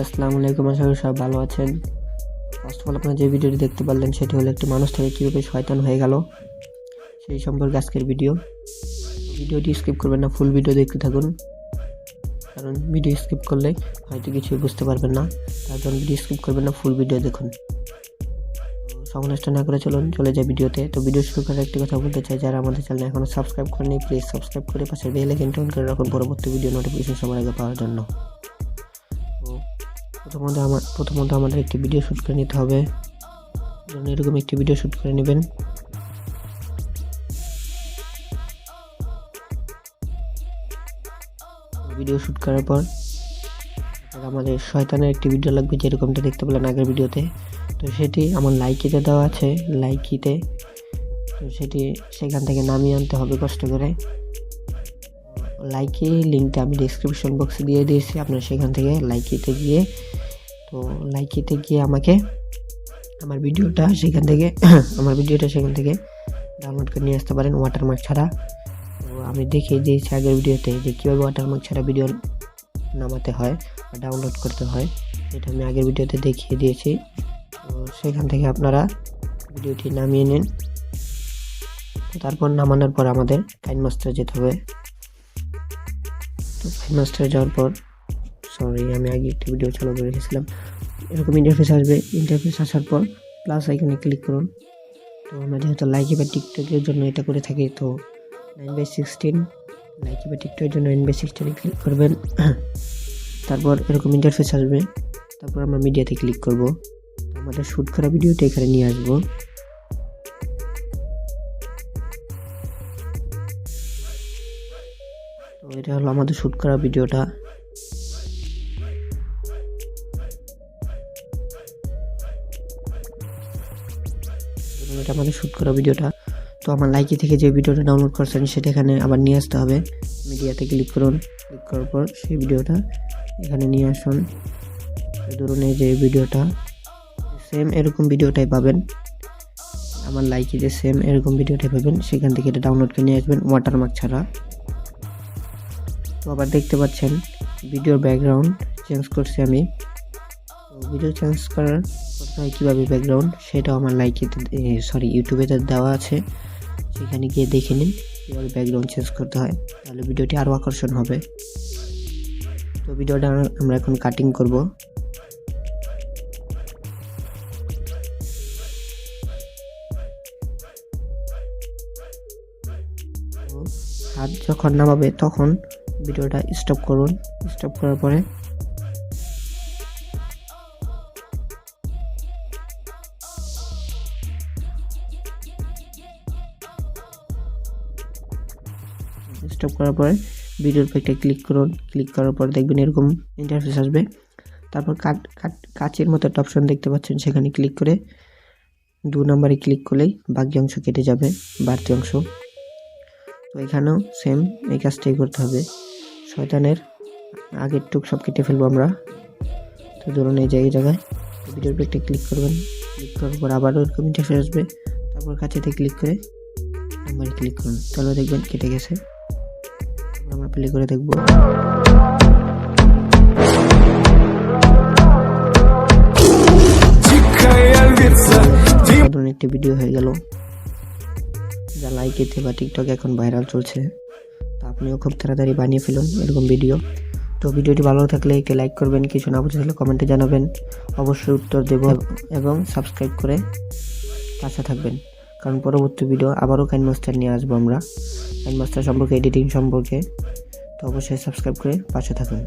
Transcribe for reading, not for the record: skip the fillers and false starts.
আসসালামু আলাইকুম। আশা করি সব ভালো আছেন। ফার্স্ট অফ অল আপনারা যে ভিডিওটি দেখতে পারলেন সেটি হলো একটি মানুষ থেকে কীভাবে শয়তান হয়ে গেল সেই সম্পর্কে আজকের ভিডিওটি স্কিপ করবেন না, ফুল ভিডিও দেখতে থাকুন, কারণ ভিডিও স্কিপ করলে হয়তো কিছুই বুঝতে পারবেন না। তার জন্য ভিডিও স্কিপ করবেন না, ফুল ভিডিও দেখুন। সংশ্লিষ্ট না করে চলে যায় ভিডিওতে। তো ভিডিও শুরু করার একটি কথা বলতে চাই, যারা আমাদের চ্যানেল এখনো সাবস্ক্রাইব করেনি প্লিজ সাবস্ক্রাইব করে পাশে বেল আইকনটি অন করে রাখুন পরবর্তী ভিডিও নোটিফিকেশন সবার আগে পাওয়ার জন্য। প্রথমত আমাদের একটি ভিডিও শ্যুট করে নিতে হবে। এরকম একটি ভিডিও শ্যুট করে নেবেন। ভিডিও শ্যুট করার পর আমাদের শয়তানের একটি ভিডিও লাগবে, যেরকমটা দেখতে পেলেন আগের ভিডিওতে। তো সেটি আমার লাইকিতে দেওয়া আছে, লাইকিতে। তো সেটি সেখান থেকে নামিয়ে আনতে হবে কষ্ট করে। লাইকি লিঙ্কটা আমি ডিসক্রিপশন বক্সে দিয়ে দিয়েছি, আপনারা সেখান থেকে লাইকিতে গিয়ে আমাকে আমার ভিডিওটা সেখান থেকে ডাউনলোড করে নিয়ে আসতে পারেন ওয়াটারমার্ক ছাড়া। তো আমি দেখিয়ে দিয়েছি আগের ভিডিওতে যে কীভাবে ওয়াটারমার্ক ছাড়া ভিডিও নামাতে হয় বা ডাউনলোড করতে হয়, এটা আমি আগের ভিডিওতে দেখিয়ে দিয়েছি। তো সেখান থেকে আপনারা ভিডিওটি নামিয়ে নিন। তো তারপর নামানোর পর আমাদের কাইনমাস্টারে যেতে হবে। তো কাইনমাস্টারে যাওয়ার পর আমি আগে একটি ভিডিও চালু করে রেখেছিলাম। এরকম ইন্টারফেস আসবে। ইন্টারফেস আসার পর প্লাস আইকনে ক্লিক করুন। তো আমরা যেহেতু লাইকি বা টিকটকের জন্য এটা করে থাকি, তো 9/16 লাইকি বা টিকটকের জন্য 9/16 ক্লিক করবেন। তারপর এরকম ইন্টারফেস আসবে। তারপর আমরা মিডিয়াতে ক্লিক করব। আমাদের শ্যুট করা ভিডিওটা এখানে নিয়ে আসবো। তো এটা হলো আমাদের শ্যুট করা ভিডিওটা। এটা আমাদের শ্যুট করা ভিডিওটা। তো আমার লাইকি থেকে যে ভিডিওটা ডাউনলোড করছেন সেটা এখানে আবার নিয়ে আসতে হবে। মিডিয়াতে ক্লিক করুন। ক্লিক করার পর সেই ভিডিওটা এখানে নিয়ে আসুন। ধরুন এই যে ভিডিওটা, সেম এরকম ভিডিওটাই পাবেন আমার লাইকিতে, সেম এরকম ভিডিওটাই পাবেন। সেখান থেকে এটা ডাউনলোড করে নিয়ে আসবেন ওয়াটারমার্ক ছাড়া। তো আবার দেখতে পাচ্ছেন ভিডিওর ব্যাকগ্রাউন্ড চেঞ্জ করছি আমি। তো ভিডিও চেঞ্জ করতে হয় কীভাবে ব্যাকগ্রাউন্ড, সেটাও আমার লাইকিতে ইউটিউবেতে দেওয়া আছে, সেখানে গিয়ে দেখে নিন কীভাবে ব্যাকগ্রাউন্ড চেঞ্জ করতে হয়, তাহলে ভিডিওটি আরও আকর্ষণ হবে। তো ভিডিওটা আমরা এখন কাটিং করব। হাত যখন নামাবে তখন ভিডিওটা স্টপ করুন। স্টপ করার পরে ভিডিওর পেজটা ক্লিক করুন। ক্লিক করার পর দেখবেন এরকম ইন্টারফেস আসবে। তারপর কাচের মতো একটা অপশন দেখতে পাচ্ছেন, সেখানে ক্লিক করে 2 নম্বরে ক্লিক করলেই বাকি অংশ কেটে যাবে, বাড়তি অংশ। তো এখানেও সেম এই কাজটাই করতে হবে। শয়তানের আগের টুক সব কেটে ফেলবো আমরা। তো ধরুন এই জায়গায় ভিডিওর পেজটা ক্লিক করবেন। ক্লিক করার পর আবারও এরকম ইন্টারফেস আসবে। তারপর কাছেতে ক্লিক করে নম্বরে ক্লিক করুন, তাহলে দেখবেন কেটে গেছে। আমরা প্লে করে দেখবো। একটি ভিডিও হয়ে গেল, যা লাইকিতে বা টিকটক এখন ভাইরাল চলছে। তো আপনিও খুব তাড়াতাড়ি বানিয়ে ফেলুন এরকম ভিডিও। তো ভিডিওটি ভালো থাকলে একটি লাইক করবেন, কিছু না বুঝে থাকলে কমেন্টে জানাবেন, অবশ্যই উত্তর দেব, এবং সাবস্ক্রাইব করে পাশে থাকবেন, কারণ পরবর্তী ভিডিও আবারও কাইনমাস্টার নিয়ে আসবো আমরা, কাইনমাস্টার সম্পর্কে, এডিটিং সম্পর্কে। তো অবশ্যই সাবস্ক্রাইব করে পাশে থাকুন।